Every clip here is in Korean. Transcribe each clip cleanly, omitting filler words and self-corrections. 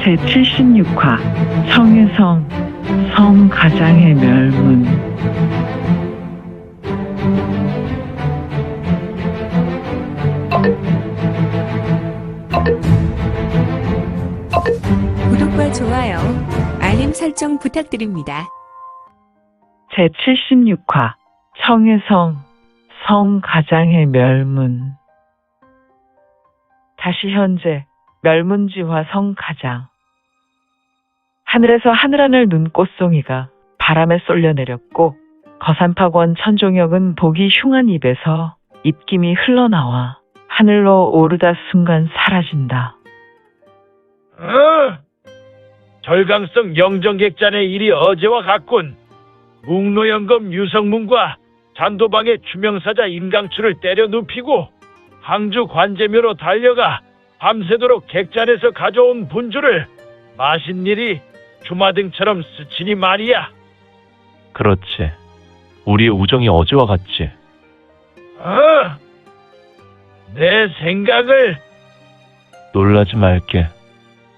제76화 성유성 성가장의 멸문. 구독과 좋아요, 알림 설정 부탁드립니다. 제76화 성유성 성가장의 멸문. 다시 현재 멸문지화 성가장. 하늘에서 하늘하늘 눈꽃송이가 바람에 쏠려 내렸고 거산팍원 천종혁은 복이 흉한 입에서 입김이 흘러나와 하늘로 오르다 순간 사라진다. 절강성 영정객잔의 일이 어제와 같군. 묵노연검 유성문과 잔도방의 추명사자 임강추를 때려 눕히고 항주 관제묘로 달려가 밤새도록 객잔에서 가져온 분주를 마신 일이 주마등처럼 스치니 말이야. 그렇지. 우리의 우정이 어제와 같지. 내 생각을. 놀라지 말게.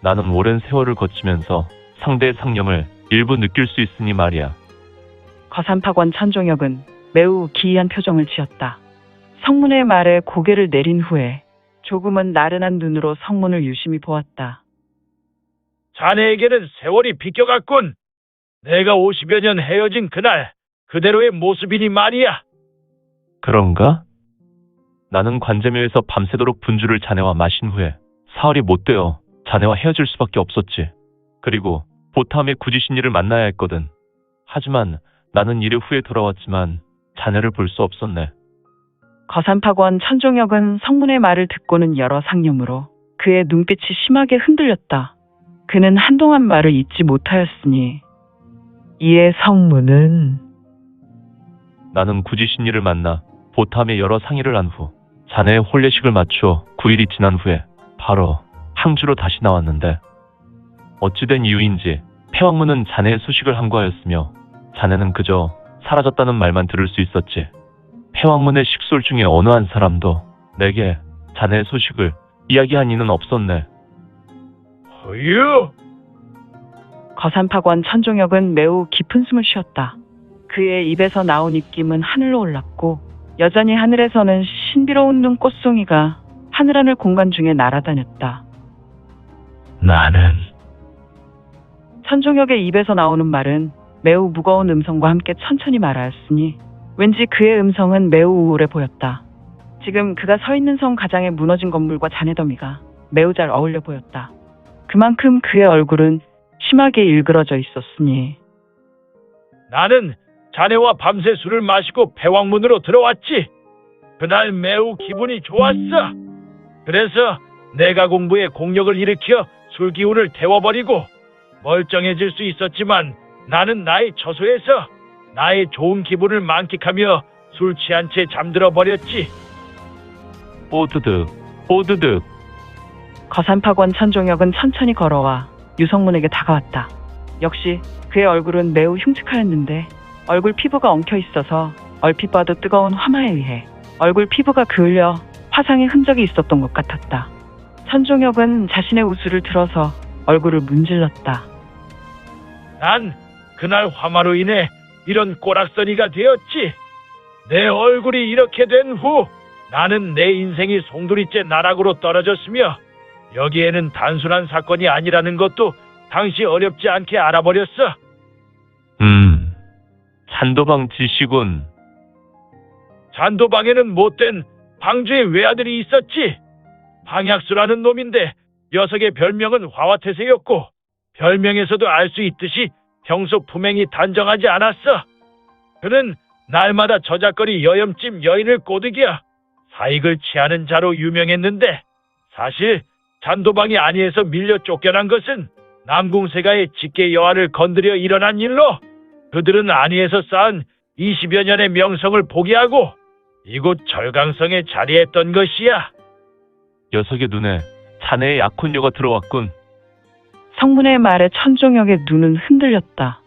나는 오랜 세월을 거치면서 상대의 상념을 일부 느낄 수 있으니 말이야. 거산팍원 천종혁은 매우 기이한 표정을 지었다. 성문의 말에 고개를 내린 후에 조금은 나른한 눈으로 성문을 유심히 보았다. 자네에게는 세월이 비껴갔군. 내가 50여 년 헤어진 그날 그대로의 모습이니 말이야. 그런가? 나는 관제묘에서 밤새도록 분주를 자네와 마신 후에 사흘이 못 되어 자네와 헤어질 수밖에 없었지. 그리고 보탐의 구지신이를 만나야 했거든. 하지만 나는 이래 후에 돌아왔지만 자네를 볼 수 없었네. 거산팍원 천종혁은 성문의 말을 듣고는 여러 상념으로 그의 눈빛이 심하게 흔들렸다. 그는 한동안 말을 잇지 못하였으니 이에 성문은 나는 구지신이를 만나 보탐의 여러 상의를 한 후 자네의 혼례식을 맞추어 9일이 지난 후에 바로 항주로 다시 나왔는데 어찌된 이유인지 폐왕문은 자네의 소식을 함구하였으며 자네는 그저 사라졌다는 말만 들을 수 있었지. 폐왕문의 식솔 중에 어느 한 사람도 내게 자네의 소식을 이야기한 이는 없었네. 허유! 거산팍원 천종혁은 매우 깊은 숨을 쉬었다. 그의 입에서 나온 입김은 하늘로 올랐고 여전히 하늘에서는 신비로운 눈꽃송이가 하늘하늘 공간 중에 날아다녔다. 나는 천종혁의 입에서 나오는 말은 매우 무거운 음성과 함께 천천히 말하였으니 왠지 그의 음성은 매우 우울해 보였다. 지금 그가 서 있는 성 가장의 무너진 건물과 잔해더미가 매우 잘 어울려 보였다. 그만큼 그의 얼굴은 심하게 일그러져 있었으니 나는 자네와 밤새 술을 마시고 폐왕문으로 들어왔지. 그날 매우 기분이 좋았어. 그래서 내가 공부에 공력을 일으켜 술 기운을 태워버리고 멀쩡해질 수 있었지만 나는 나의 처소에서 나의 좋은 기분을 만끽하며 술 취한 채 잠들어 버렸지. 뽀드득, 뽀드득. 거산팍원 천종혁은 천천히 걸어와 유성문에게 다가왔다. 역시 그의 얼굴은 매우 흉측하였는데 얼굴 피부가 엉켜 있어서 얼핏 봐도 뜨거운 화마에 의해 얼굴 피부가 그을려 화상의 흔적이 있었던 것 같았다. 천종혁은 자신의 우수를 들어서 얼굴을 문질렀다. 난 그날 화마로 인해 이런 꼬락서니가 되었지. 내 얼굴이 이렇게 된 후 나는 내 인생이 송두리째 나락으로 떨어졌으며 여기에는 단순한 사건이 아니라는 것도 당시 어렵지 않게 알아버렸어. 잔도방 지시군. 잔도방에는 못된 방주의 외아들이 있었지. 방약수라는 놈인데 녀석의 별명은 화와태세였고 별명에서도 알 수 있듯이 평소 품행이 단정하지 않았어. 그는 날마다 저작거리 여염집 여인을 꼬드겨 사익을 취하는 자로 유명했는데 사실 잔도방이 안위에서 밀려 쫓겨난 것은 남궁세가의 직계 여아를 건드려 일어난 일로 그들은 안위에서 쌓은 20여 년의 명성을 포기하고 이곳 절강성에 자리했던 것이야. 녀석의 눈에 자네의 약혼녀가 들어왔군. 성문의 말에 천종혁의 눈은 흔들렸다.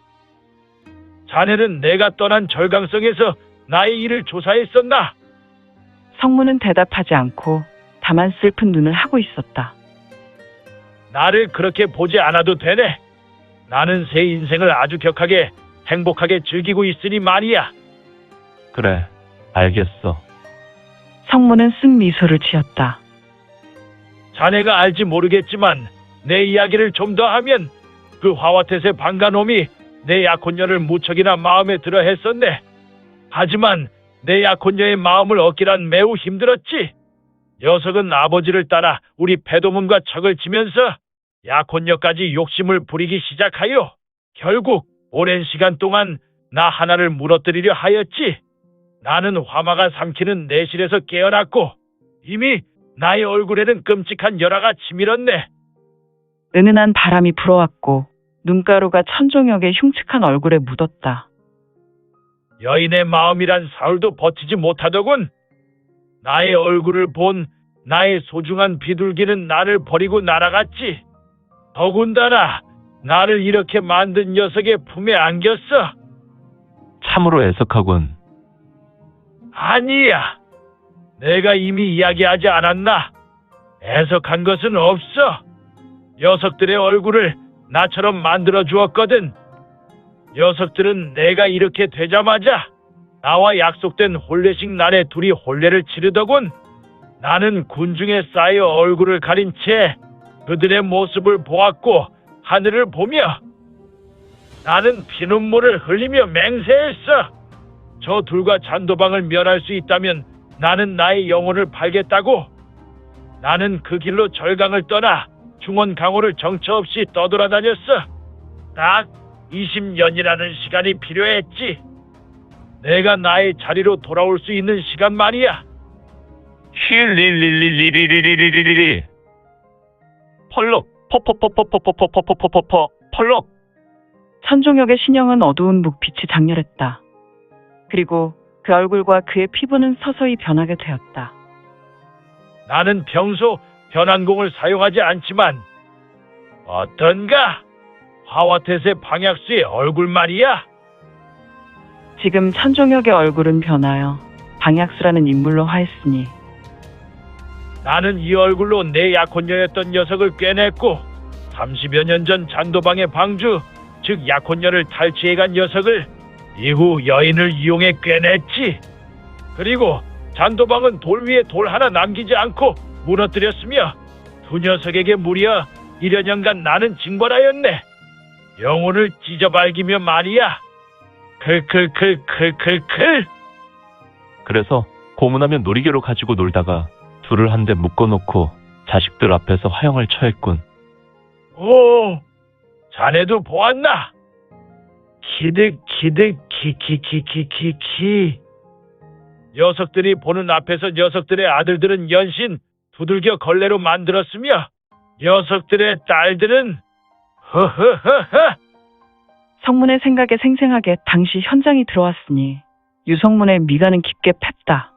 자네는 내가 떠난 절강성에서 나의 일을 조사했었나? 성문은 대답하지 않고 다만 슬픈 눈을 하고 있었다. 나를 그렇게 보지 않아도 되네. 나는 새 인생을 아주 격하게 행복하게 즐기고 있으니 말이야. 그래, 알겠어. 성문은 쓴 미소를 지었다. 자네가 알지 모르겠지만 내 이야기를 좀 더 하면 그 화와텟의 방가놈이 내 약혼녀를 무척이나 마음에 들어 했었네. 하지만 내 약혼녀의 마음을 얻기란 매우 힘들었지. 녀석은 아버지를 따라 우리 배도문과 척을 지면서 약혼녀까지 욕심을 부리기 시작하여 결국 오랜 시간 동안 나 하나를 무너뜨리려 하였지. 나는 화마가 삼키는 내실에서 깨어났고 이미 나의 얼굴에는 끔찍한 열화가 치밀었네. 은은한 바람이 불어왔고 눈가루가 천종혁의 흉측한 얼굴에 묻었다. 여인의 마음이란 사흘도 버티지 못하더군. 나의 얼굴을 본 나의 소중한 비둘기는 나를 버리고 날아갔지. 더군다나 나를 이렇게 만든 녀석의 품에 안겼어. 참으로 애석하군. 아니야. 내가 이미 이야기하지 않았나? 애석한 것은 없어. 녀석들의 얼굴을 나처럼 만들어 주었거든. 녀석들은 내가 이렇게 되자마자 나와 약속된 혼례식 날에 둘이 혼례를 치르더군. 나는 군중에 쌓여 얼굴을 가린 채 그들의 모습을 보았고 하늘을 보며 나는 피눈물을 흘리며 맹세했어. 저 둘과 잔도방을 멸할 수 있다면 나는 나의 영혼을 팔겠다고. 나는 그 길로 절강을 떠나 중원 강호를 정처 없이 떠돌아다녔어. 딱 20년이라는 시간이 필요했지. 내가 나의 자리로 돌아올 수 있는 시간 말이야. 힐릴릴릴릴릴릴릴릴리 펄럭 퍼퍼퍼퍼퍼퍼퍼퍼퍼퍼 펄럭. 천종혁의 신형은 어두운 묵빛이 장렬했다. 그리고 그 얼굴과 그의 피부는 서서히 변하게 되었다. 나는 평소 변환공을 사용하지 않지만 어떤가? 화와텟의 방약수의 얼굴 말이야. 지금 천종혁의 얼굴은 변하여 방약수라는 인물로 화했으니 나는 이 얼굴로 내 약혼녀였던 녀석을 꿰냈고 30여 년 전 잔도방의 방주, 즉 약혼녀를 탈취해간 녀석을 이후 여인을 이용해 꿰냈지. 그리고 잔도방은 돌 위에 돌 하나 남기지 않고 무너뜨렸으며 두 녀석에게 무려 1여년간 나는 징벌하였네. 영혼을 찢어발기며 말이야. 클클클클클클. 그래서 고문하면 놀이개로 가지고 놀다가 둘을 한데 묶어놓고 자식들 앞에서 화형을 처했군. 오, 자네도 보았나? 키득키득 키키키키키키. 녀석들이 보는 앞에서 녀석들의 아들들은 연신 두들겨 걸레로 만들었으며 녀석들의 딸들은 허허허허. 성문의 생각에 생생하게 당시 현장이 들어왔으니 유성문의 미간은 깊게 팼다.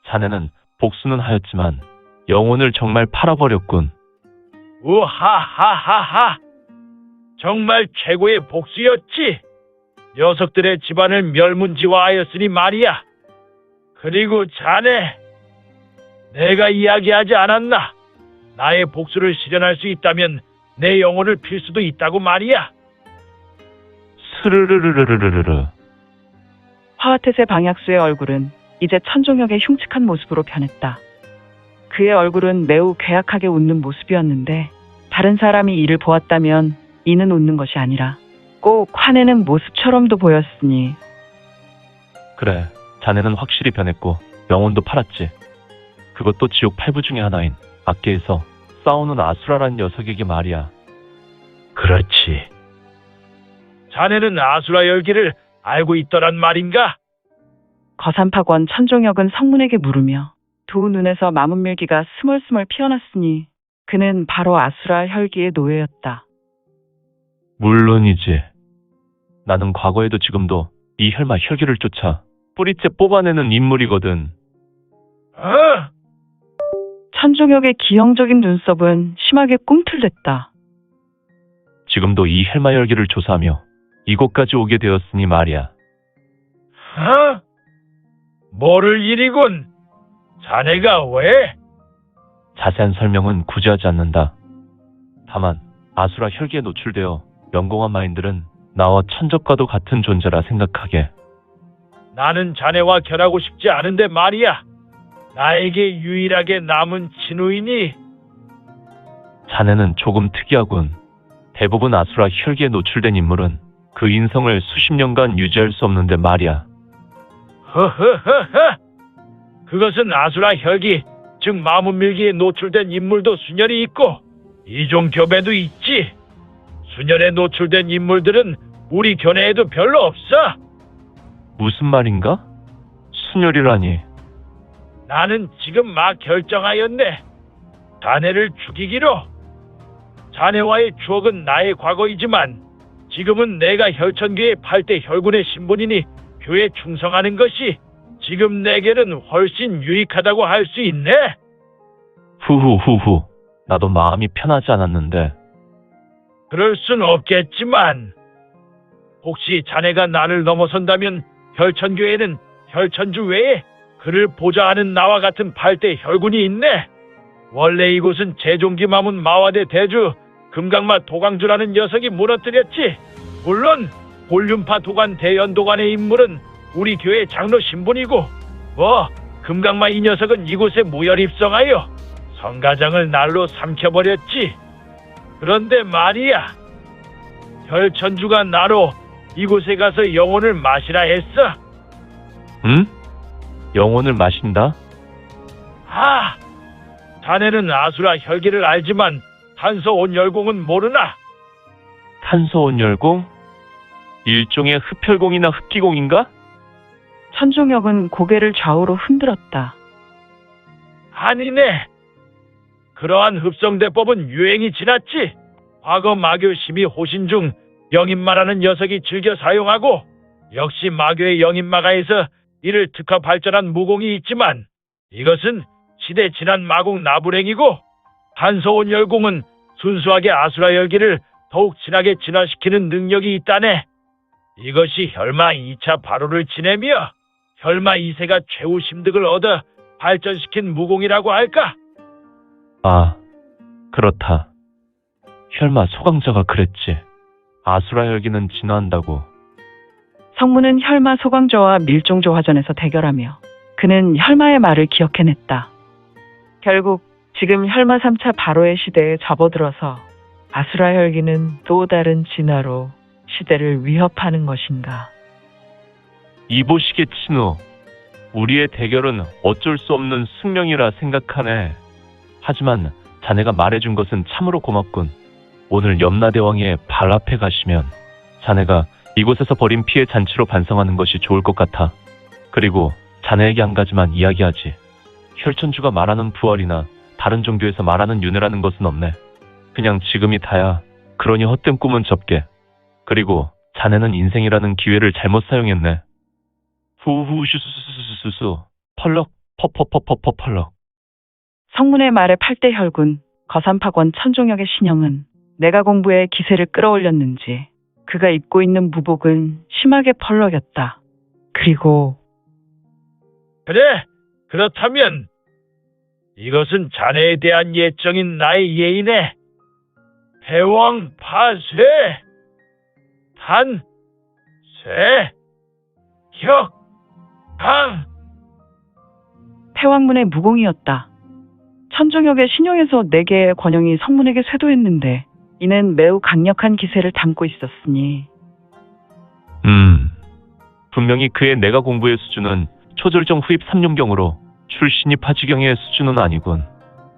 자네는 복수는 하였지만 영혼을 정말 팔아버렸군. 우하하하하. 정말 최고의 복수였지. 녀석들의 집안을 멸문지화하였으니 말이야. 그리고 자네, 내가 이야기하지 않았나? 나의 복수를 실현할 수 있다면 내 영혼을 필 수도 있다고 말이야. 스르르르르르르르. 화와텟의 방약수의 얼굴은 이제 천종혁의 흉측한 모습으로 변했다. 그의 얼굴은 매우 괴악하게 웃는 모습이었는데 다른 사람이 이를 보았다면 이는 웃는 것이 아니라 꼭 화내는 모습처럼도 보였으니 그래, 자네는 확실히 변했고 영혼도 팔았지. 그것도 지옥 8부 중에 하나인 악계에서 싸우는 아수라란 녀석에게 말이야. 그렇지. 자네는 아수라 열기를 알고 있더란 말인가? 거산파권 천종혁은 성문에게 물으며 두 눈에서 마문밀기가 스멀스멀 피어났으니 그는 바로 아수라 혈기의 노예였다. 물론이지. 나는 과거에도 지금도 이 혈마 혈기를 쫓아 뿌리째 뽑아내는 인물이거든. 어? 천종혁의 기형적인 눈썹은 심하게 꿈틀댔다. 지금도 이 혈마 혈기를 조사하며 이곳까지 오게 되었으니 말이야. 어? 모를 일이군. 자네가 왜? 자세한 설명은 굳이 하지 않는다. 다만 아수라 혈기에 노출되어 영공한 마인들은 나와 천적과도 같은 존재라 생각하게. 나는 자네와 결하고 싶지 않은데 말이야. 나에게 유일하게 남은 친우이니 자네는 조금 특이하군. 대부분 아수라 혈기에 노출된 인물은 그 인성을 수십 년간 유지할 수 없는데 말이야. 허허허허. 그것은 아수라 혈기, 즉 마문밀기에 노출된 인물도 순연히 있고 이종 교배도 있지. 순연에 노출된 인물들은 우리 견해에도 별로 없어. 무슨 말인가? 순혈이라니. 나는 지금 막 결정하였네. 자네를 죽이기로. 자네와의 추억은 나의 과거이지만 지금은 내가 혈천교의 8대 혈군의 신분이니 교에 충성하는 것이 지금 내게는 훨씬 유익하다고 할 수 있네. 후후후후. 나도 마음이 편하지 않았는데. 그럴 순 없겠지만 혹시 자네가 나를 넘어선다면 혈천교에는 혈천주 외에 그를 보좌하는 나와 같은 8대 혈군이 있네. 원래 이곳은 제종기 마문 마화대 대주 금강마 도광주라는 녀석이 무너뜨렸지. 물론 볼륨파 도관 대연도관의 인물은 우리 교회 장로 신분이고 금강마 이 녀석은 이곳에 무혈 입성하여 성가장을 날로 삼켜버렸지. 그런데 말이야, 혈천주가 나로 이곳에 가서 영혼을 마시라 했어. 응? 영혼을 마신다? 자네는 아수라 혈기를 알지만 탄소온열공은 모르나? 탄소온열공? 일종의 흡혈공이나 흡기공인가? 천종혁은 고개를 좌우로 흔들었다. 아니네. 그러한 흡성대법은 유행이 지났지. 과거 마교 심의 호신 중 영인마라는 녀석이 즐겨 사용하고 역시 마교의 영인마가에서 이를 특화 발전한 무공이 있지만 이것은 시대 지난 마공 나불행이고 탄소온열공은 순수하게 아수라 열기를 더욱 진하게 진화시키는 능력이 있다네. 이것이 혈마 2차 발호를 지내며 혈마 2세가 최후 심득을 얻어 발전시킨 무공이라고 할까? 아, 그렇다. 혈마 소강자가 그랬지. 아수라 혈기는 진화한다고. 성문은 혈마 소광조와 밀종조 화전에서 대결하며 그는 혈마의 말을 기억해냈다. 결국 지금 혈마 3차 발호의 시대에 접어들어서 아수라 혈기는 또 다른 진화로 시대를 위협하는 것인가. 이보시게 친우. 우리의 대결은 어쩔 수 없는 숙명이라 생각하네. 하지만 자네가 말해준 것은 참으로 고맙군. 오늘 염라대왕의 발 앞에 가시면 자네가 이곳에서 벌인 피해 잔치로 반성하는 것이 좋을 것 같아. 그리고 자네에게 한 가지만 이야기하지. 혈천주가 말하는 부활이나 다른 종교에서 말하는 윤회라는 것은 없네. 그냥 지금이 다야. 그러니 헛된 꿈은 접게. 그리고 자네는 인생이라는 기회를 잘못 사용했네. 후후슈수수수수수 펄럭 퍼퍼퍼퍼퍼 펄럭. 성문의 말에 8대 혈군 거산파권 천종혁의 신형은 내가 공부에 기세를 끌어올렸는지 그가 입고 있는 무복은 심하게 펄럭였다. 그리고 그래, 그렇다면 이것은 자네에 대한 예정인 나의 예의네. 패왕 파쇄 단 쇠 혁 강. 패왕문의 무공이었다. 천종혁의 신형에서 4개의 권영이 성문에게 쇄도했는데 이는 매우 강력한 기세를 담고 있었으니 분명히 그의 내가 공부의 수준은 초절정 후입 3룡경으로 출신이 파지경의 수준은 아니군.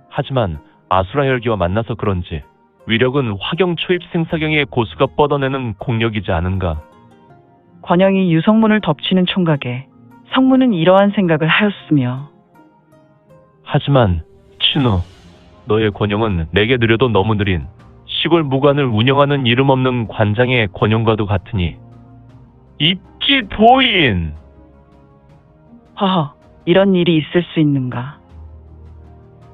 하지만 아수라 혈기와 만나서 그런지 위력은 화경 초입 생사경의 고수가 뻗어내는 공력이지 않은가. 권영이 유성문을 덮치는 총각에 성문은 이러한 생각을 하였으며 하지만 친우, 너의 권영은 내게 느려도 너무 느린 시골 무관을 운영하는 이름 없는 관장의 권영과도 같으니 입지도인. 허허, 이런 일이 있을 수 있는가.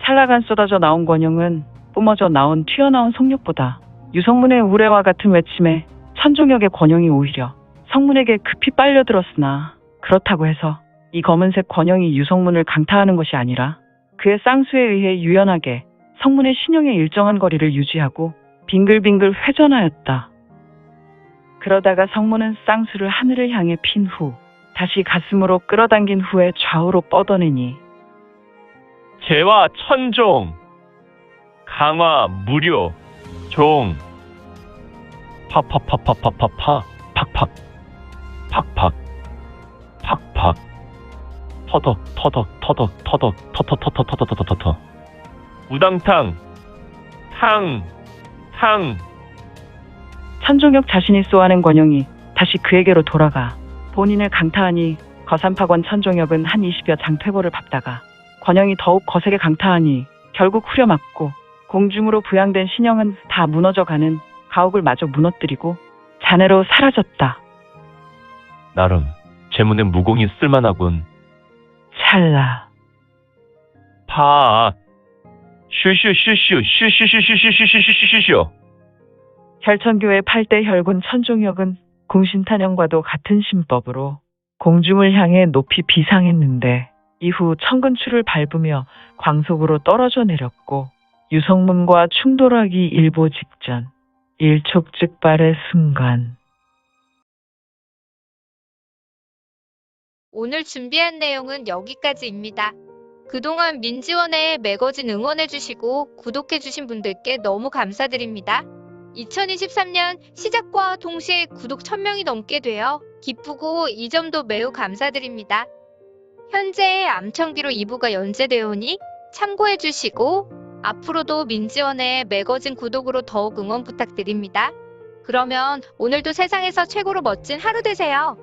찰나간 쏟아져 나온 권영은 뿜어져 나온 튀어나온 속력보다 유성문의 우레와 같은 외침에 천종혁의 권영이 오히려 성문에게 급히 빨려들었으나 그렇다고 해서 이 검은색 권영이 유성문을 강타하는 것이 아니라 그의 쌍수에 의해 유연하게 성문의 신형의 일정한 거리를 유지하고 빙글빙글 회전하였다. 그러다가 성문은 쌍수를 하늘을 향해 핀 후 다시 가슴으로 끌어당긴 후에 좌우로 뻗어내니 개와 천종 강화 무료 종 파파파파파파파 팍팍 팍팍 팍팍 터덕 터덕 터덕 터덕 터터터터터터터터 우당탕 탕탕 천종혁 자신이 쏘아낸 권영이 다시 그에게로 돌아가 본인을 강타하니 거산파권 천종혁은 한 20여 장 퇴보를 밟다가 권영이 더욱 거세게 강타하니 결국 후려맞고 공중으로 부양된 신형은 다 무너져가는 가옥을 마저 무너뜨리고 잔해로 사라졌다. 나름 제문의 무공이 쓸만하군. 찰나. 파 슈슈슈슈슈슈슈슈슈슈슈슈슈슈 혈천교의 8대 혈군 천종혁은 궁신탄형과도 같은 신법으로 공중을 향해 높이 비상했는데 이후 천근추를 밟으며 광속으로 떨어져 내렸고 유성문과 충돌하기 일보 직전 일촉즉발의 순간 오늘 준비한 내용은 여기까지입니다. 그동안 민지원의 매거진 응원해주시고 구독해주신 분들께 너무 감사드립니다. 2023년 시작과 동시에 구독 1000명이 넘게 되어 기쁘고 이 점도 매우 감사드립니다. 현재 암청기로 2부가 연재되오니 참고해주시고 앞으로도 민지원의 매거진 구독으로 더욱 응원 부탁드립니다. 그러면 오늘도 세상에서 최고로 멋진 하루 되세요.